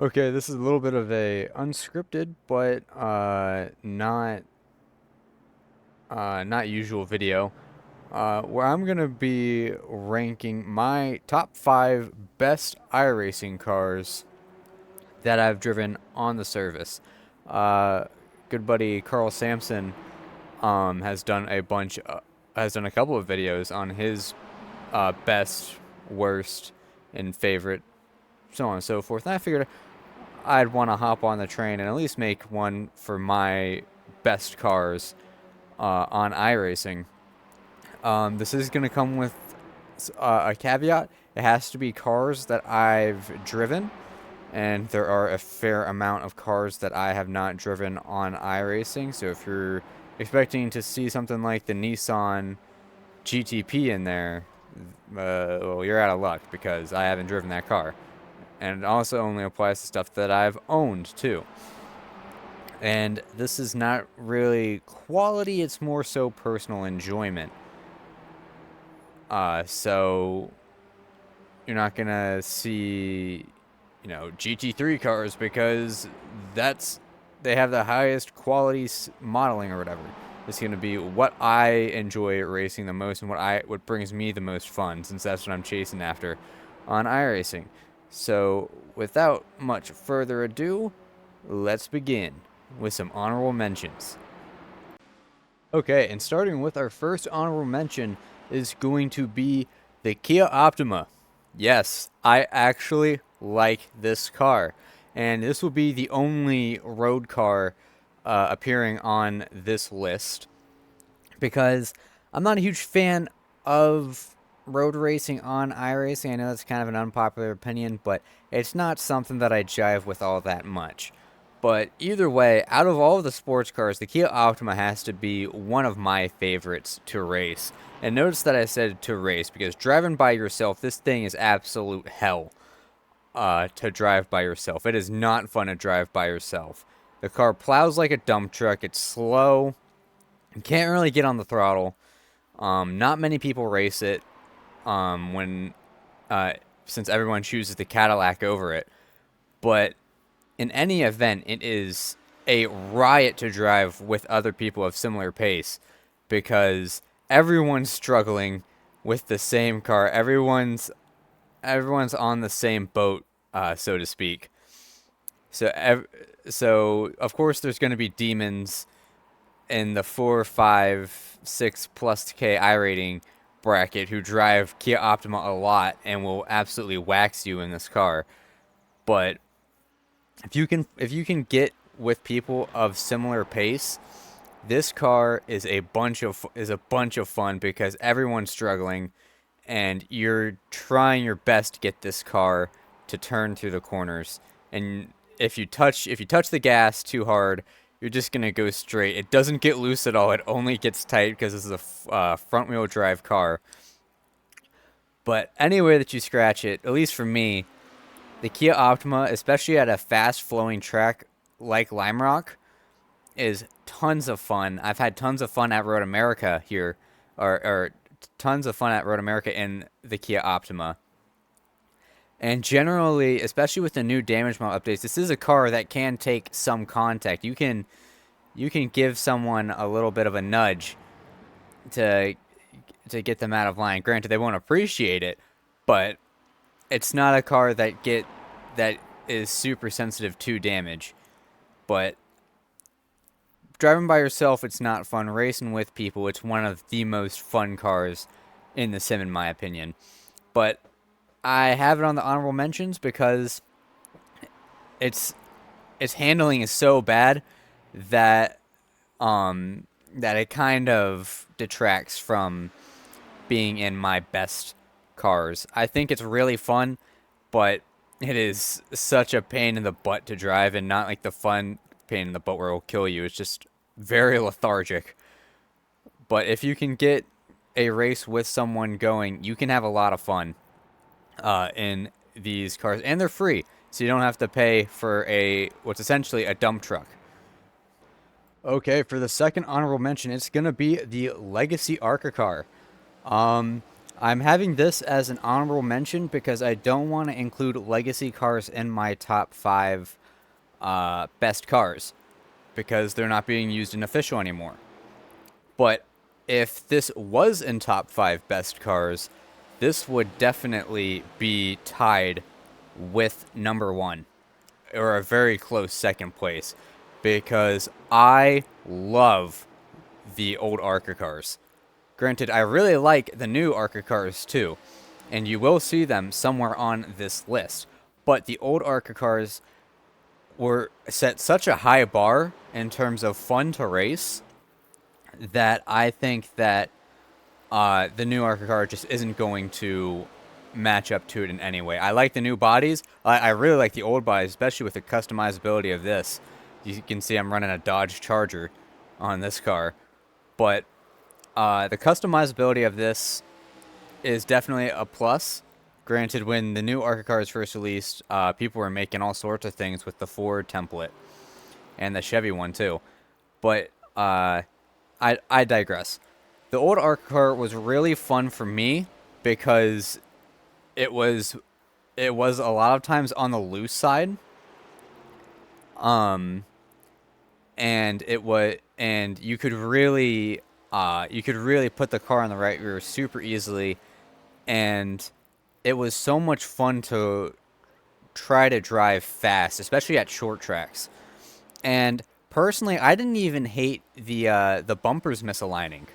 Okay, this is a little bit of a unscripted, but not usual video, where I'm gonna be ranking my top 5 best iRacing cars that I've driven on the service. Uh, Good buddy Carl Sampson has done has done a couple of videos on his best, worst, and favorite, so on and so forth. And I figured I'd want to hop on the train and at least make one for my best cars on iRacing. This is going to come with a caveat. It has to be cars that I've driven, and there are a fair amount of cars that I have not driven on iRacing. So if you're expecting to see something like the Nissan GTP in there, well, you're out of luck because I haven't driven that car. And it also only applies to stuff that I've owned too. And this is not really quality, it's more so personal enjoyment. So you're not gonna see, GT3 cars because that's they have the highest quality modeling or whatever. It's gonna be what I enjoy racing the most and what brings me the most fun, since that's what I'm chasing after on iRacing. So without much further ado, let's begin with some honorable mentions. Okay, and starting with our first honorable mention is going to be the Kia Optima. Yes, I actually like this car, and this will be the only road car appearing on this list because I'm not a huge fan of road racing on iRacing. I know that's kind of an unpopular opinion, but it's not something that I jive with all that much. But either way, out of all of the sports cars, the Kia Optima has to be one of my favorites to race. And notice that I said to race because driving by yourself, this thing is absolute hell to drive by yourself. It is not fun to drive by yourself. The car plows like a dump truck. It's slow. You can't really get on the throttle. Not many people race it when since everyone chooses the Cadillac over it. But in any event, it is a riot to drive with other people of similar pace because everyone's struggling with the same car. Everyone's on the same boat, so to speak. So of course there's going to be demons in the 4, 5, 6 plus K I rating bracket who drive Kia Optima a lot and will absolutely wax you in this car. But if you can get with people of similar pace, this car is a bunch of fun because everyone's struggling and you're trying your best to get this car to turn through the corners. And if you touch the gas too hard, you're just gonna go straight. It doesn't get loose at all. It only gets tight because this is a front wheel drive car. But anyway that you scratch it, at least for me, the Kia Optima, especially at a fast flowing track like Lime Rock, is tons of fun. I've had tons of fun at Road America here, or tons of fun at Road America in the Kia Optima. And generally, especially with the new damage mod updates, this is a car that can take some contact. You can give someone a little bit of a nudge to get them out of line. Granted, they won't appreciate it, but it's not a car that is super sensitive to damage. But driving by yourself, it's not fun. Racing with people, it's one of the most fun cars in the sim, in my opinion. But I have it on the honorable mentions because its its handling is so bad that that it kind of detracts from being in my best cars. I think it's really fun, but it is such a pain in the butt to drive, and not like the fun pain in the butt where it'll kill you. It's just very lethargic. But if you can get a race with someone going, you can have a lot of fun in these cars, and they're free, so you don't have to pay for a what's essentially a dump truck. Okay, for the second honorable mention, it's gonna be the Legacy Arca car. Um, I'm having this as an honorable mention because I don't want to include legacy cars in my top five best cars because they're not being used in official anymore. But if this was in top five best cars, this would definitely be tied with number one or a very close second place because I love the old ARCA cars. Granted, I really like the new ARCA cars too, and you will see them somewhere on this list. But the old ARCA cars were set such a high bar in terms of fun to race that I think that the new ARCA car just isn't going to match up to it in any way. I like the new bodies. I really like the old bodies, especially with the customizability of this. You can see I'm running a Dodge Charger on this car, but the customizability of this is definitely a plus. Granted, when the new ARCA cars first released, people were making all sorts of things with the Ford template and the Chevy one too. But I digress. The old ARCA car was really fun for me because it was it was a lot of times on the loose side. Um, and it was and you could really put the car on the right rear super easily, and it was so much fun to try to drive fast, especially at short tracks. And personally, I didn't even hate the bumpers misaligning.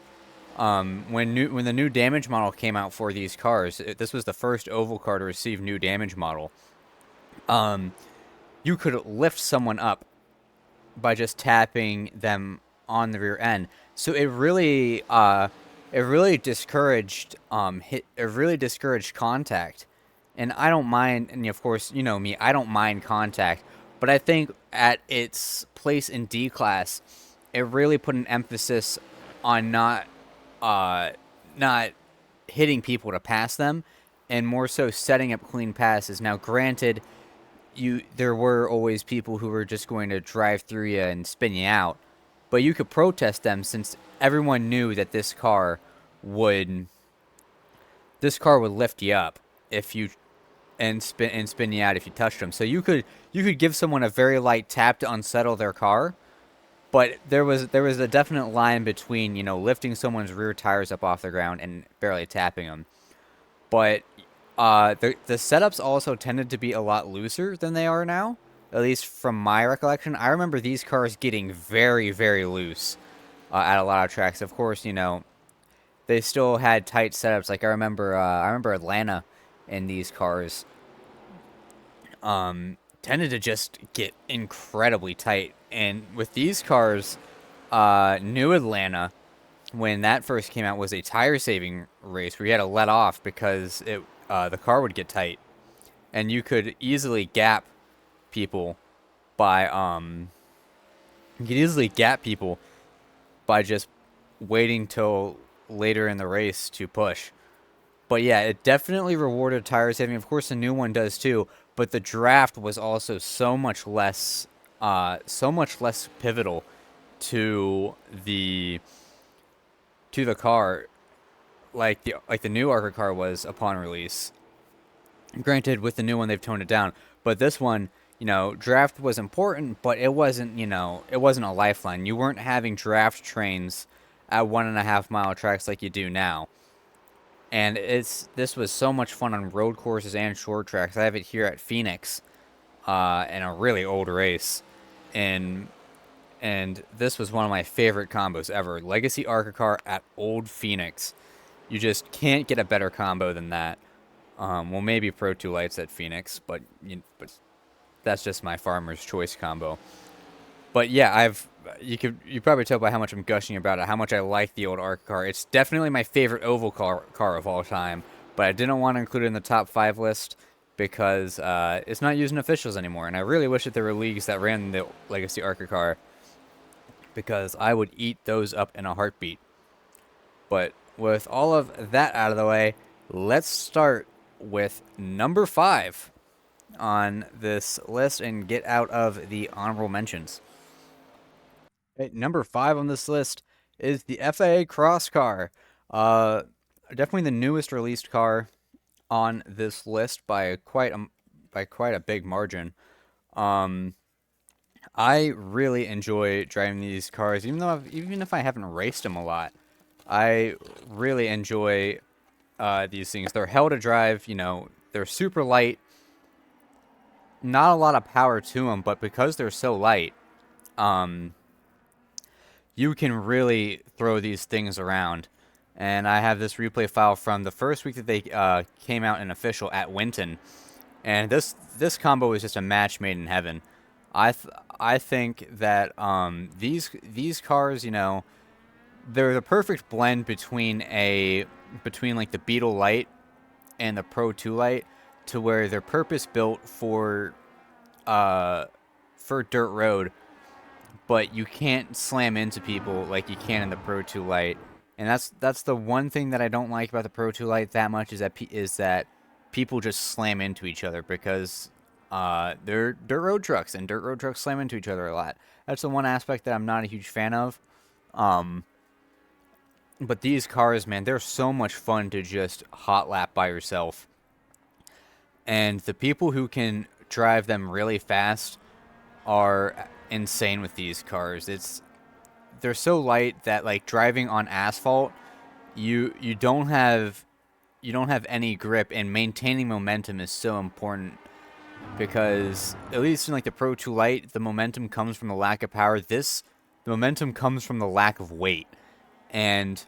When the new damage model came out for these cars, this was the first oval car to receive new damage model. Um, you could lift someone up by just tapping them on the rear end. So it really discouraged it really discouraged contact. And I don't mind, and of course, you know me, I don't mind contact, but I think at its place in D class, it really put an emphasis on uh not hitting people to pass them and more so setting up clean passes. Now, granted, there were always people who were just going to drive through you and spin you out, but you could protest them since everyone knew that would this car would lift you up if you and spin you out if you touched them. So you could give someone a very light tap to unsettle their car, but there was a definite line between, you know, lifting someone's rear tires up off the ground and barely tapping them. But the setups also tended to be a lot looser than they are now, at least from my recollection. I remember these cars getting very loose at a lot of tracks. Of course, you know, they still had tight setups. Like I remember Atlanta in these cars tended to just get incredibly tight. And with these cars, New Atlanta, when that first came out, was a tire saving race where you had to let off because the car would get tight, and you could easily gap people by you could easily gap people by just waiting till later in the race to push. But yeah, it definitely rewarded tire saving. Of course, the new one does too. But the draft was also so much less pivotal to the car, like the new ARCA car was upon release. Granted, with the new one they've toned it down, but this one, you know, draft was important, but it wasn't, you know, it wasn't a lifeline. You weren't having draft trains at 1.5 mile tracks like you do now. And this was so much fun on road courses and short tracks. I have it here at Phoenix, in a really old race, and this was one of my favorite combos ever. Legacy ARCA car at Old Phoenix. You just can't get a better combo than that. Well, maybe Pro 2 Lights at Phoenix, but that's just my farmer's choice combo. But yeah, you probably tell by how much I'm gushing about it, how much I like the old ARCA car. It's definitely my favorite oval car of all time, but I didn't want to include it in the top five list because it's not used in officials anymore, and I really wish that there were leagues that ran the Legacy ARCA car because I would eat those up in a heartbeat. But with all of that out of the way, let's start with number five on this list and get out of the honorable mentions. Okay, number five on this list is the FAA Cross Car. Uh, definitely the newest released car on this list by quite a big margin. Um, I really enjoy driving these cars, even if I haven't raced them a lot. I really enjoy these things. They're hell to drive. They're super light. Not a lot of power to them, but because they're so light, um, you can really throw these things around. And I have this replay file from the first week that they came out in official at Winton, and this combo is just a match made in heaven. I think that these cars, they're the perfect blend between like the Beetle Light and the Pro 2 Light, to where they're purpose built uh for dirt road, but you can't slam into people like you can in the Pro 2 Lite. And that's the one thing that I don't like about the Pro 2 Lite that much, is that people just slam into each other, because they're dirt road trucks, and dirt road trucks slam into each other a lot. That's the one aspect that I'm not a huge fan of. Um, but these cars, man, they're so much fun to just hot lap by yourself. And the people who can drive them really fast are insane with these cars. They're so light that, like, driving on asphalt, you don't have any grip, and maintaining momentum is so important, because at least in like the Pro 2 Lite, the momentum comes from the lack of power. The momentum comes from the lack of weight, and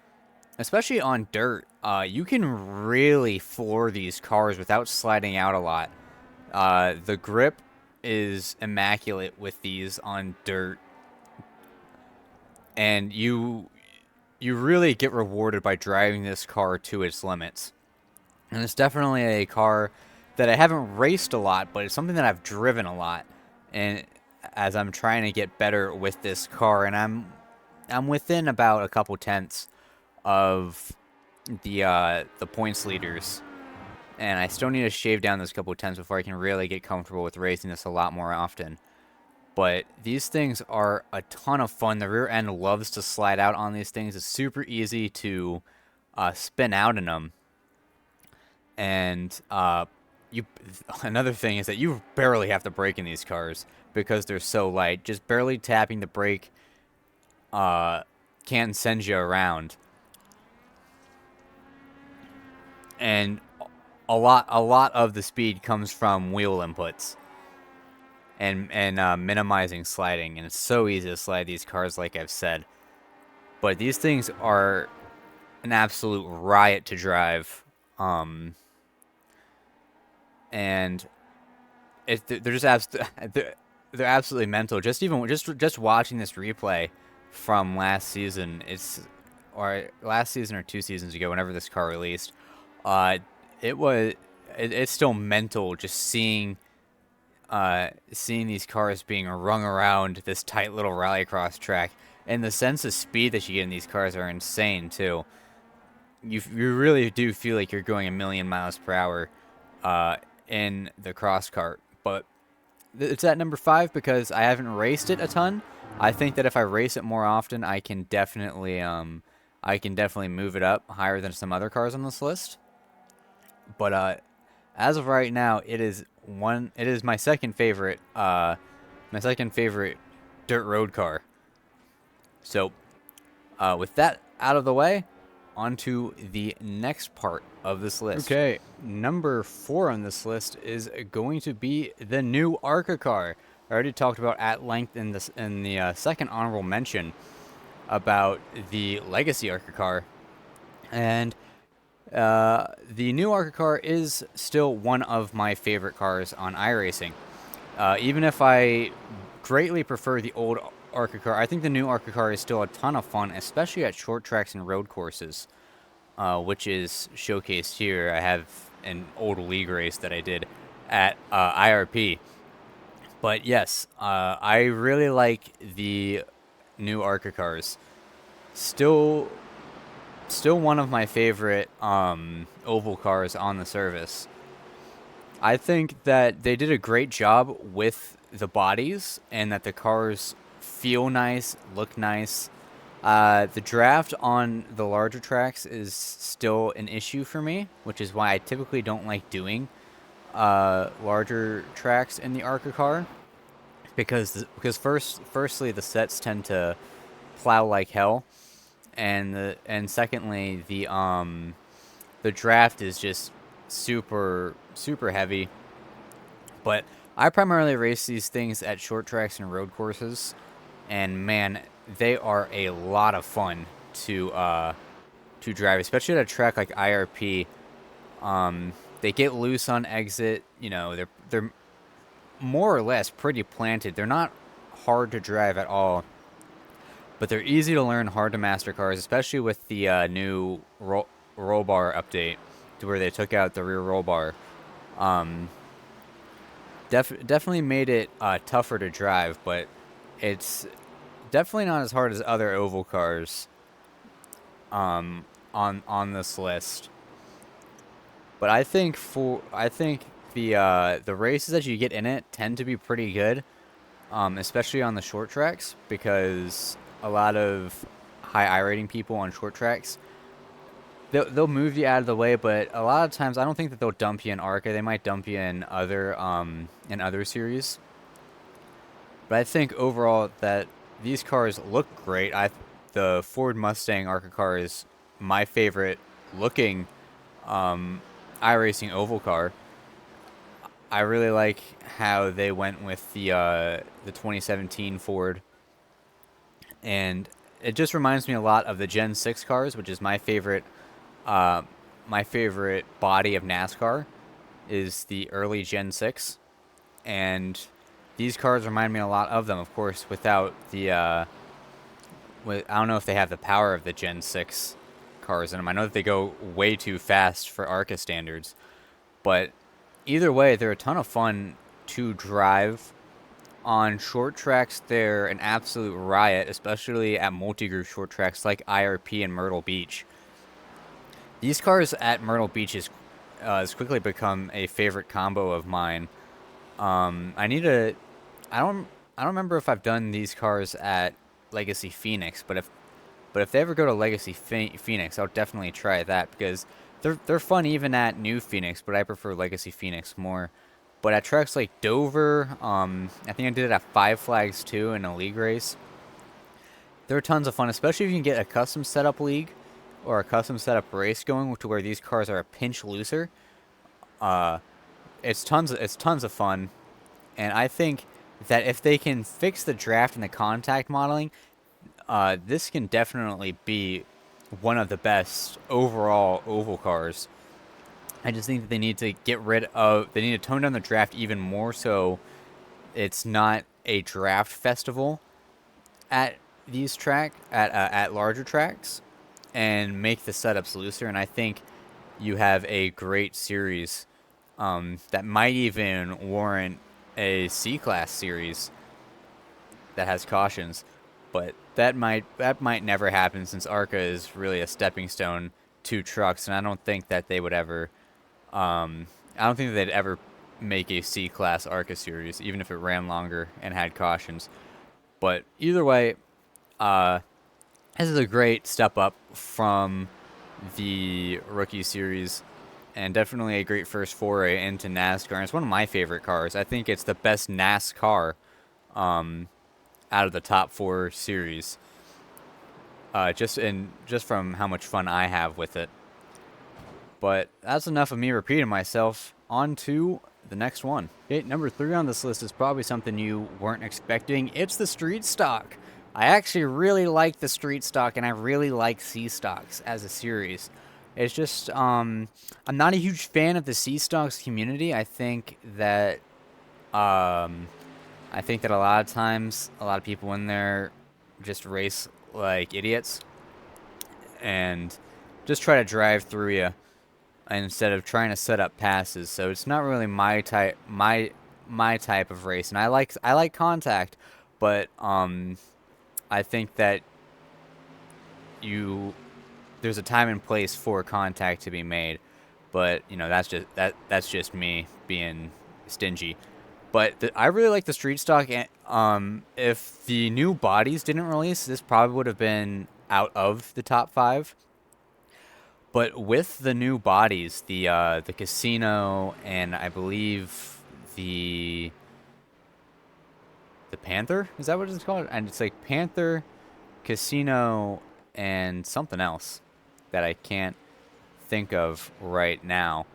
especially on dirt, you can really floor these cars without sliding out a lot. The grip is immaculate with these on dirt, and you really get rewarded by driving this car to its limits. And it's definitely a car that I haven't raced a lot, but it's something that I've driven a lot. And as I'm trying to get better with this car, and I'm within about a couple tenths of the points leaders, and I still need to shave down those couple tenths before I can really get comfortable with racing this a lot more often. But these things are a ton of fun. The rear end loves to slide out on these things. It's super easy to spin out in them. And you another thing is that you barely have to brake in these cars because they're so light. Just barely tapping the brake can send you around. And a lot of the speed comes from wheel inputs and minimizing sliding, and it's so easy to slide these cars, like I've said. But these things are an absolute riot to drive, and they're just they're absolutely mental. Just watching this replay from last season, or last season or 2 seasons ago, whenever this car released, uh, it was it's still mental just seeing these cars being rung around this tight little rallycross track, and the sense of speed that you get in these cars are insane too. You really do feel like you're going a million miles per hour in the cross cart. But it's at number 5 because I haven't raced it a ton. I think that if I race it more often, I can definitely move it up higher than some other cars on this list. But as of right now, it is my second favorite dirt road car. So, with that out of the way, on to the next part of this list. Okay, number 4 on this list is going to be the new ARCA car. I already talked about at length in the second honorable mention about the legacy ARCA car, and the new ARCA car is still one of my favorite cars on iRacing. Even if I greatly prefer the old ARCA car, I think the new ARCA car is still a ton of fun, especially at short tracks and road courses, which is showcased here. I have an old league race that I did at IRP. But yes, I really like the new ARCA cars. Still one of my favorite oval cars on the service. I think that they did a great job with the bodies, and that the cars feel nice, look nice. The draft on the larger tracks is still an issue for me, which is why I typically don't like doing larger tracks in the ARCA car because firstly the sets tend to plow like hell, and secondly the draft is just super heavy. But I primarily race these things at short tracks and road courses, and man, they are a lot of fun to drive, especially at a track like IRP. They get loose on exit. You know, they're more or less pretty planted. They're not hard to drive at all, but they're easy to learn, hard to master cars, especially with the new roll bar update, to where they took out the rear roll bar. Um, definitely made it tougher to drive, but it's definitely not as hard as other oval cars on this list. But I think the races that you get in it tend to be pretty good, especially on the short tracks, because a lot of high I rating people on short tracks, they'll move you out of the way, but a lot of times I don't think that they'll dump you in ARCA. They might dump you in other series. But I think overall that these cars look great. The Ford Mustang ARCA car is my favorite looking iRacing oval car. I really like how they went with the 2017 Ford, and it just reminds me a lot of the Gen 6 cars, which is uh, my favorite body of NASCAR is the early Gen 6, and these cars remind me a lot of them. Of course, without I don't know if they have the power of the Gen 6 cars in them. I know that they go way too fast for ARCA standards, but either way, they're a ton of fun to drive. On short tracks, they're an absolute riot, especially at multi-group short tracks like IRP and Myrtle Beach. These cars at Myrtle Beach has quickly become a favorite combo of mine. I need to. I don't. I don't remember if I've done these cars at Legacy Phoenix, but if they ever go to Legacy Phoenix, I'll definitely try that because they're fun even at New Phoenix, but I prefer Legacy Phoenix more. But at tracks like Dover, I think I did it at Five Flags too in a league race. They're tons of fun, especially if you can get a custom setup league or a custom setup race going to where these cars are a pinch looser. Uh, it's tons of fun, and I think that if they can fix the draft and the contact modeling, this can definitely be one of the best overall oval cars. I just think that they need to tone down the draft even more so it's not a draft festival at at larger tracks, and make the setups looser. And I think you have a great series that might even warrant a C class series that has cautions, but that might never happen since ARCA is really a stepping stone to trucks, and I don't think that they would ever. I don't think they'd ever make a C class ARCA series, even if it ran longer and had cautions. But either way, uh, this is a great step up from the rookie series, and definitely a great first foray into NASCAR. And it's one of my favorite cars. I think it's the best NASCAR out of the top four series. Just from how much fun I have with it. But that's enough of me repeating myself. On to the next one. Okay, number 3 on this list is probably something you weren't expecting. It's the street stock. I actually really like the street stock, and I really like C stocks as a series. It's just I'm not a huge fan of the C stocks community. I think that a lot of times a lot of people in there just race like idiots and just try to drive through you instead of trying to set up passes. So it's not really my type of race. And I like contact, but I think that you there's a time and place for contact to be made. But you know that's just me being stingy. But I really like the street stock. And if the new bodies didn't release, this probably would have been out of the top 5. But with the new bodies, the casino and I believe the the Panther, is that what it's called? And it's like Panther, Casino, and something else that I can't think of right now.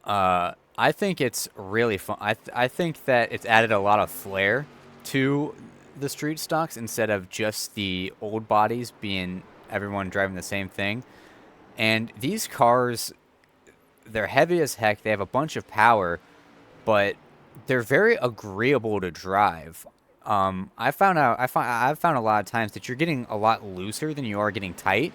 I think it's really fun. I think that it's added a lot of flair to the street stocks instead of just the old bodies being everyone driving the same thing. And these cars, they're heavy as heck. They have a bunch of power, but they're very agreeable to drive. I've found a lot of times that you're getting a lot looser than you are getting tight.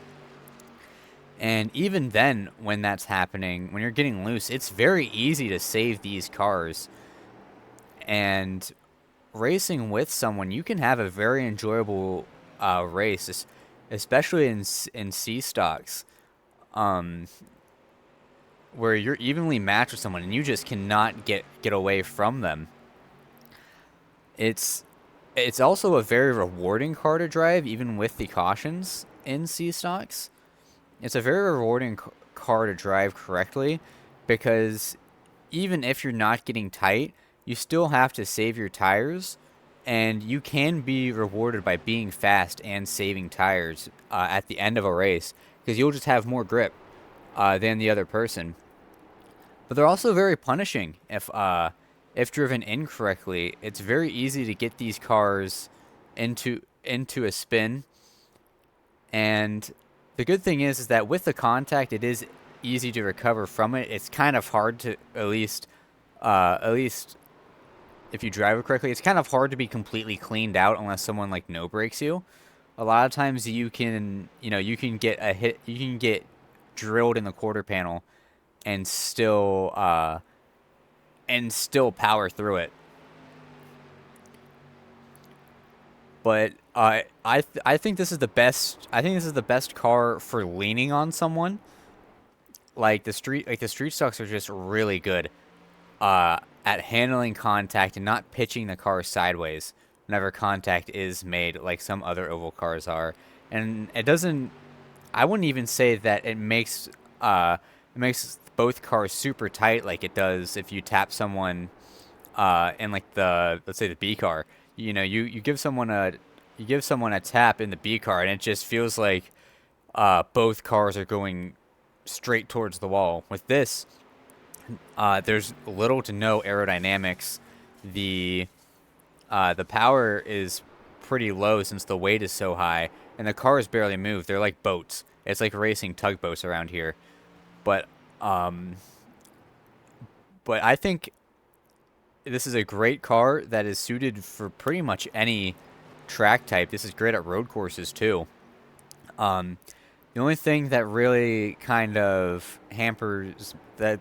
And even then, when that's happening, when you're getting loose, it's very easy to save these cars. And racing with someone, you can have a very enjoyable race, especially in C stocks, um, where you're evenly matched with someone and you just cannot get away from them. It's it's also a very rewarding car to drive, even with the cautions in C stocks. It's a very rewarding car to drive correctly because even if you're not getting tight, you still have to save your tires, and you can be rewarded by being fast and saving tires at the end of a race because you'll just have more grip than the other person. But they're also very punishing if driven incorrectly. It's very easy to get these cars into a spin, and the good thing is that with the contact, it is easy to recover from it. It's kind of hard to at least if you drive it correctly, it's kind of hard to be completely cleaned out unless someone like no brakes you. A lot of times you can, you can get a hit, you can get drilled in the quarter panel and still power through it. But I think this is the best. I think this is the best car for leaning on someone. Like the street stocks are just really good at handling contact and not pitching the car sideways whenever contact is made, like some other oval cars are. And it doesn't. I wouldn't even say that it makes both cars super tight like it does if you tap someone in like the, let's say, the B car. You give someone a tap in the B car and it just feels like both cars are going straight towards the wall. With this, there's little to no aerodynamics. The power is pretty low since the weight is so high, and the cars barely move. They're like boats. It's like racing tugboats around here. But um, but I think this is a great car that is suited for pretty much any track type. This is great at road courses too. Um, the only thing that really kind of hampers the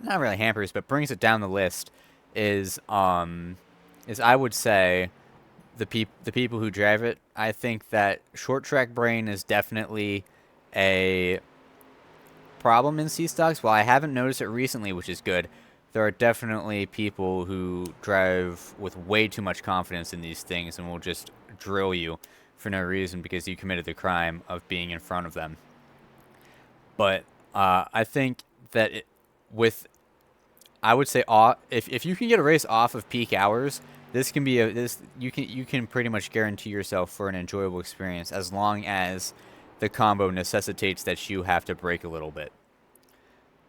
not really hampers, but brings it down the list is I would say the people who drive it. I think that short track brain is definitely a problem in C stocks. While I haven't noticed it recently, which is good, there are definitely people who drive with way too much confidence in these things and will just drill you for no reason because you committed the crime of being in front of them. But I think that with, I would say, if you can get a race off of peak hours, this can be you can pretty much guarantee yourself for an enjoyable experience as long as the combo necessitates that you have to brake a little bit.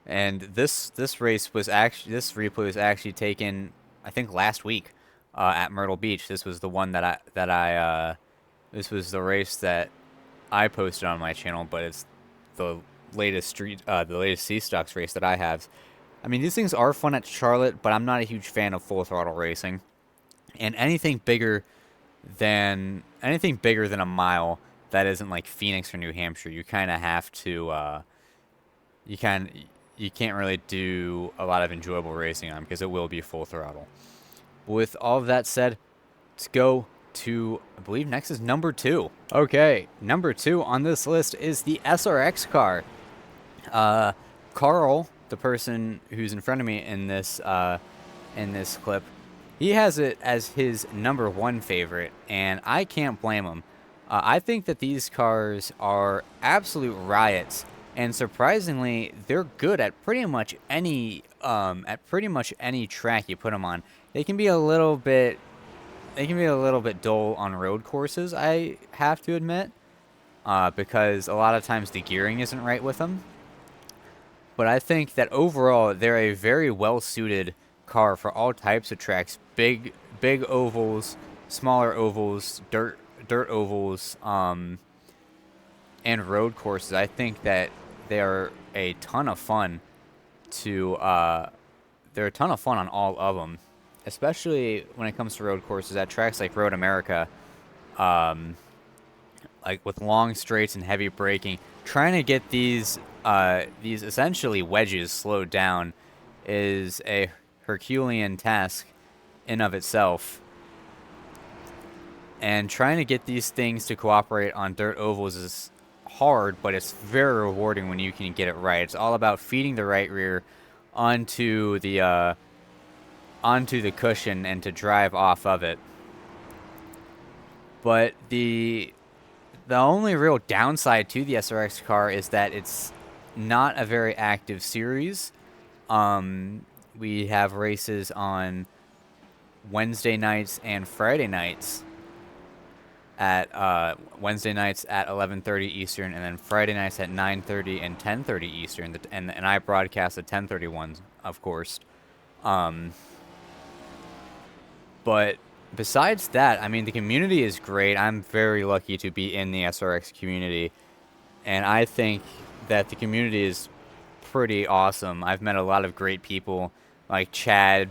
And this replay was actually taken, I think, last week at Myrtle Beach. This was the one this was the race that I posted on my channel, but it's the the latest C Stocks race that I have. I mean, these things are fun at Charlotte, but I'm not a huge fan of full throttle racing. And anything bigger than a mile that isn't like Phoenix or New Hampshire, you kind of have to you can you can't really do a lot of enjoyable racing on because it will be full throttle. With all of that said, let's go to, I believe next is number 2. Okay, number 2 on this list is the SRX car. Carl, the person who's in front of me in this clip, He has it as his #1 favorite, and I can't blame him. I think that these cars are absolute riots, and surprisingly, they're good at pretty much any track you put them on. They can be a little bit they can be a little bit dull on road courses, I have to admit, because a lot of times the gearing isn't right with them. But I think that overall, they're a very well-suited car for all types of tracks. Big ovals, smaller ovals, dirt ovals, and road courses. I think that they are a ton of fun to, they're a ton of fun on all of them. Especially when it comes to road courses at tracks like Road America, um, like with long straights and heavy braking, trying to get these essentially wedges slowed down is a Herculean task in of itself. And trying to get these things to cooperate on dirt ovals is hard, but it's very rewarding when you can get it right. It's all about feeding the right rear onto the cushion and to drive off of it. But the only real downside to the SRX car is that it's not a very active series. We have races on Wednesday nights and Friday nights at Wednesday nights at 11:30 Eastern, and then Friday nights at 9:30 and 10:30 Eastern. And I broadcast the 10:30 ones, of course. But besides that, I mean, the community is great. I'm very lucky to be in the SRX community, and I think that the community is pretty awesome. I've met a lot of great people like Chad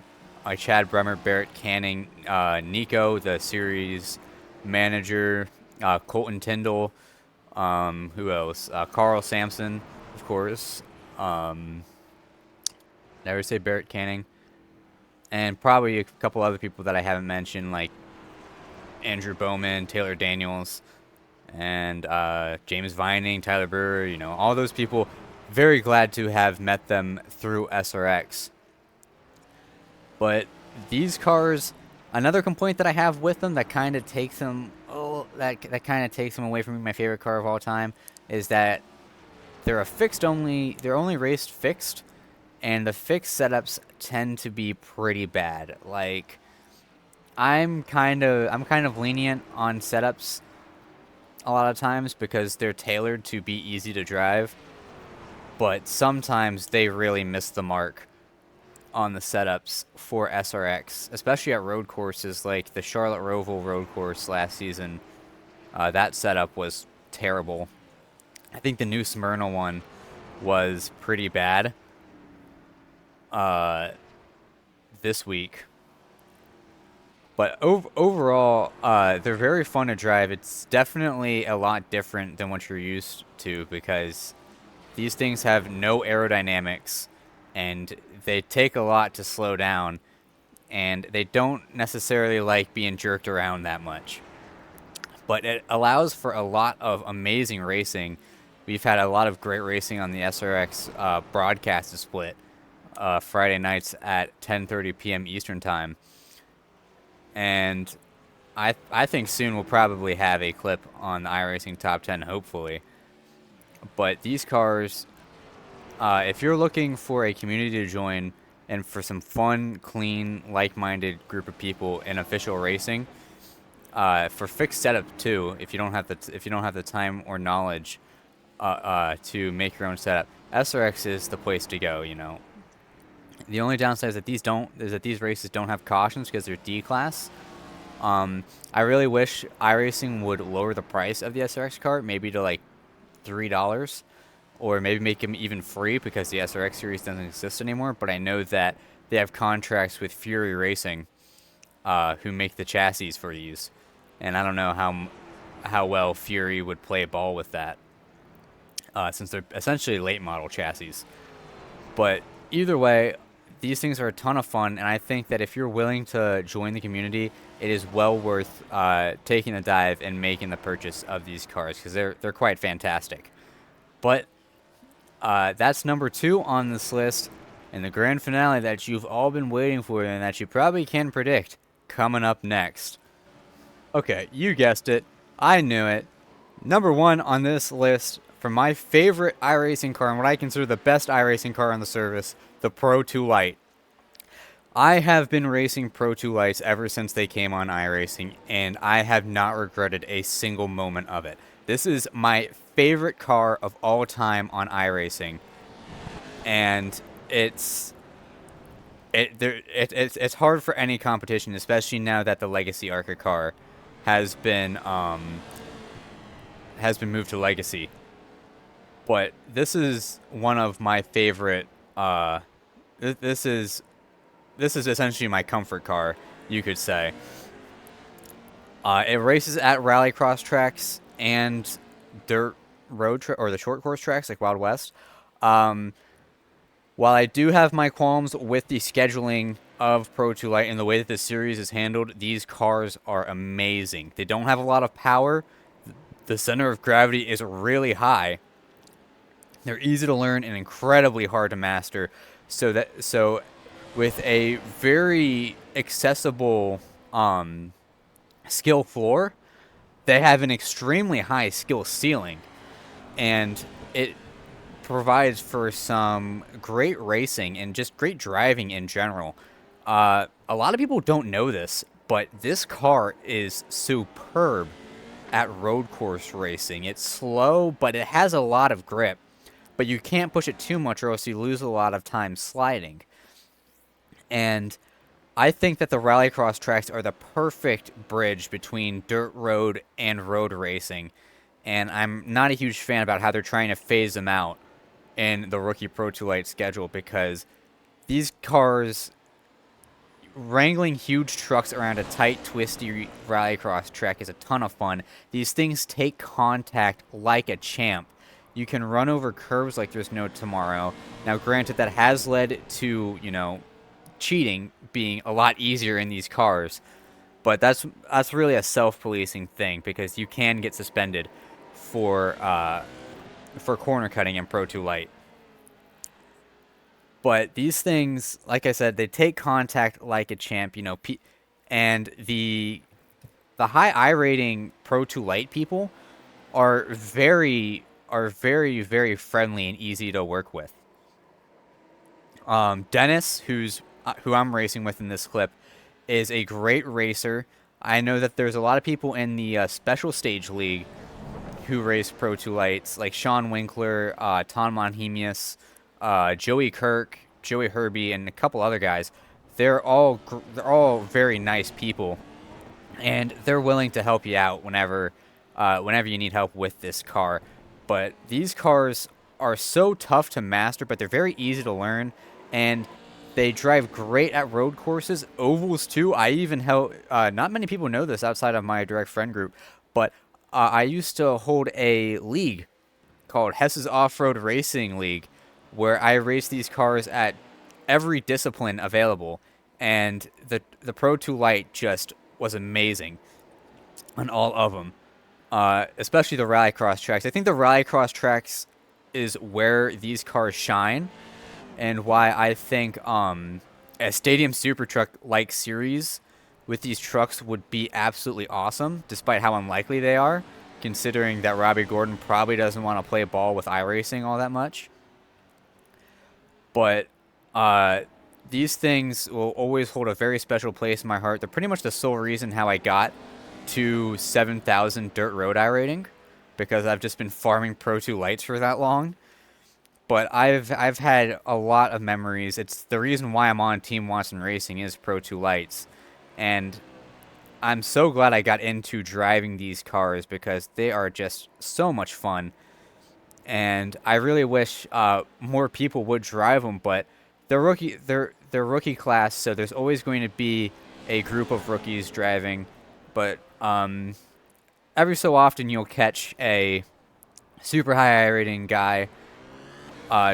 Bremer, Barrett Canning, Nico, the series manager, Colton Tyndall, who else? Carl Sampson, of course. Never say Barrett Canning. And probably a couple other people that I haven't mentioned, like Andrew Bowman, Taylor Daniels, and James Vining, Tyler Brewer, you know, all those people. Very glad to have met them through SRX. But these cars, another complaint that I have with them that kind of takes them, that kind of takes them away from my favorite car of all time, is that they're they're only raced fixed, and the fixed setups tend to be pretty bad. Like, I'm kind of lenient on setups a lot of times because they're tailored to be easy to drive, but sometimes they really miss the mark on the setups for SRX, especially at road courses like the Charlotte Roval road course last season. That setup was terrible. I think the new Smyrna one was pretty bad this week. But overall, they're very fun to drive. It's definitely a lot different than what you're used to because these things have no aerodynamics and they take a lot to slow down, and they don't necessarily like being jerked around that much. But it allows for a lot of amazing racing. We've had a lot of great racing on the SRX broadcast split Friday nights at 10:30 p.m. Eastern Time. And I think soon we'll probably have a clip on the iRacing Top 10, hopefully. But these cars, if you're looking for a community to join and for some fun, clean, like-minded group of people in official racing, for fixed setup too, if you don't have the time or knowledge to make your own setup, SRX is the place to go. You know, the only downside is that these races don't have cautions because they're D class. I really wish iRacing would lower the price of the SRX car, maybe to like $3, or maybe make them even free because the SRX series doesn't exist anymore. But I know that they have contracts with Fury Racing, who make the chassis for these, and I don't know how well Fury would play ball with that, since they're essentially late model chassis. But either way, these things are a ton of fun, and I think that if you're willing to join the community, it is well worth taking the dive and making the purchase of these cars because they're quite fantastic. But that's number 2 on this list. and the grand finale that you've all been waiting for and that you probably can predict coming up next. Okay, you guessed it. I knew it. Number one on this list for my favorite iRacing car and what I consider the best iRacing car on the service, the Pro 2 Lite. I have been racing Pro 2 Lights ever since they came on iRacing, and I have not regretted a single moment of it. This is my favorite car of all time on iRacing, and it's hard for any competition, especially now that the Legacy ARCA car has been moved to Legacy. But this is one of my favorite. This is essentially my comfort car, you could say. It races at rallycross tracks and dirt road or the short course tracks like Wild West. Um, while I do have my qualms with the scheduling of Pro 2 Lite and the way that this series is handled, these cars are amazing. They don't have a lot of power. The center of gravity is really high. They're easy to learn and incredibly hard to master. So with a very accessible skill floor, they have an extremely high skill ceiling, and it provides for some great racing and just great driving in general. A lot of people don't know this, but this car is superb at road course racing. It's slow, but it has a lot of grip. But you can't push it too much or else you lose a lot of time sliding. And I think that the rallycross tracks are the perfect bridge between dirt road and road racing. And I'm not a huge fan about how they're trying to phase them out in the Rookie Pro 2 Lite schedule, because these cars, wrangling huge trucks around a tight, twisty rallycross track is a ton of fun. These things take contact like a champ. You can run over curves like there's no tomorrow. Now, granted, that has led to, cheating being a lot easier in these cars, but that's really a self-policing thing, because you can get suspended for corner cutting in Pro 2 Lite. But these things, like I said, they take contact like a champ, and the high I rating Pro 2 Lite people are very, very friendly and easy to work with. Dennis, who I'm racing with in this clip, is a great racer. I know that there's a lot of people in the Special Stage League who race Pro 2 Lights, like Sean Winkler, Ton Monhemius, Joey Kirk, Joey Herbie, and a couple other guys. They're all very nice people, and they're willing to help you out whenever you need help with this car. But these cars are so tough to master, but they're very easy to learn, and they drive great at road courses, ovals too. I even help. Not many people know this outside of my direct friend group, but I used to hold a league called Hess's Off-Road Racing League, where I race these cars at every discipline available, and the Pro 2 Lite just was amazing on all of them, especially the rallycross tracks. I think the rallycross tracks is where these cars shine, and why I think a Stadium Super Truck-like series with these trucks would be absolutely awesome, despite how unlikely they are, considering that Robbie Gordon probably doesn't want to play ball with iRacing all that much. But these things will always hold a very special place in my heart. They're pretty much the sole reason how I got to 7,000 dirt road iRating, because I've just been farming Pro 2 Lights for that long. But I've had a lot of memories. It's the reason why I'm on Team Watson Racing is Pro 2 Lights. And I'm so glad I got into driving these cars, because they are just so much fun. And I really wish more people would drive them, but they're rookie class, so there's always going to be a group of rookies driving. But every so often you'll catch a super high rating guy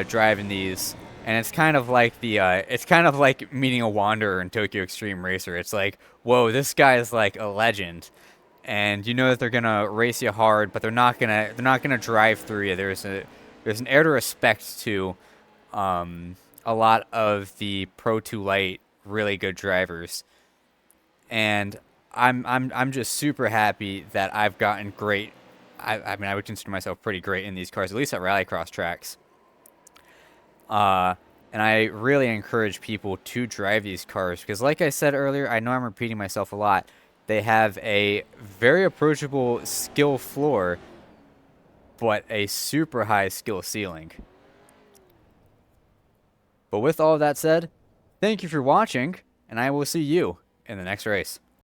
driving these, and it's kind of like meeting a wanderer in Tokyo Extreme Racer. It's like, whoa, this guy is like a legend, and you know that they're gonna race you hard, but they're not gonna drive through you. There's an air to respect to a a lot of the Pro 2 Lite really good drivers, and I'm just super happy that I've gotten great. I mean, I would consider myself pretty great in these cars, at least at rallycross tracks. Uh, and I really encourage people to drive these cars because, like I said earlier, I know I'm repeating myself a lot. They have a very approachable skill floor, but a super high skill ceiling. But with all of that said, thank you for watching, and I will see you in the next race.